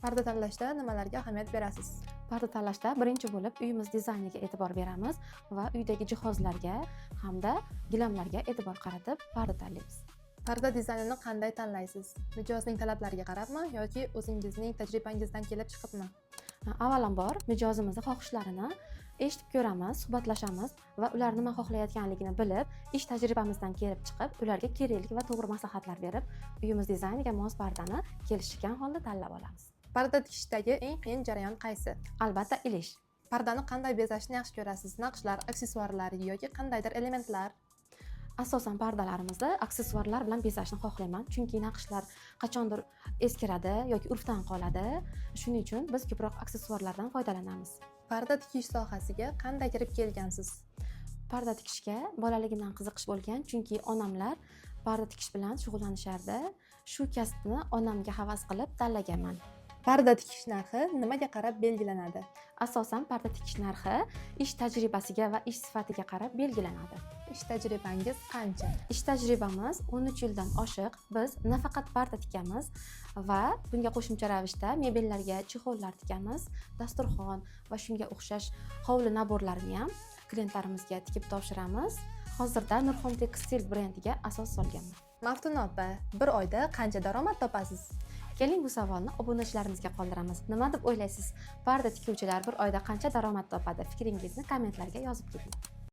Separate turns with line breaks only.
Parda tanlashda nimalarga ahamiyat berasiz?
Parda tanlashda birinchi bo'lib uyimiz dizayniga e'tibor beramiz va uydagi jihozlarga hamda gilamlarga e'tibor qaratib parda tanlaymiz.
Parda dizaynini qanday tanlaysiz? Mijozning talablariga qarabmi yoki o'zingizning tajribangizdan kelib chiqibmi?
Avvalambor mijozimizni xohishlarini eshitib ko'ramiz, suhbatlashamiz va ular nima xohlayotganligini bilib, ish tajribamizdan kelib chiqib, ularga kerakli va to'g'ri maslahatlar berib, uyimiz dizayniga mos pardani kelishgan holda tanlab olamiz.
Parda tikishdagi eng qiyin jarayon qaysi?
Albatta, ilish.
Pardani qanday bezashni yaxshi ko'rasiz? Naqshlar, aksessuarlar yoki qandaydir elementlar?
Asosan pardalarimizni aksessuarlar bilan bezashni xohlayman, chunki naqshlar qachondir eskiradi yoki urfdan qoladi. Shuning uchun biz ko'proq aksessuarlardan foydalanamiz.
Parda tikish sohasiga qanday kirib kelgansiz?
Parda tikishga bolaligimdan qiziqish bo'lgan, chunki onamlar parda tikish bilan shug'ullanishardi. Shu kasbni onamga havas qilib tanlaganman.
Parda tikish narxi nimaga qarab belgilanadi?
Asosan parda tikish narxi ish tajribasiga va ish sifatiga qarab belgilanadi.
Ish tajribangiz qancha?
Ish tajribamiz 13 yildan oshiq. Biz nafaqat parda tikamiz va bunga qo'shimcha ravishda mebellarga chexollar tikamiz, dasturxon va shunga o'xshash hovli naborlarini ham klientlarimizga tikib topshiramiz. Hozirda Nurxon Tekstil brendiga asos solganman.
Maftun opa, bir oyda qancha daromad topasiz?
Keling bu savolni obunachilarimizga qoldiramiz. Nima deb o'ylaysiz? Parda tikuvchilar bir oyda qancha daromad topadi? Fikringizni kommentlarga yozib keting.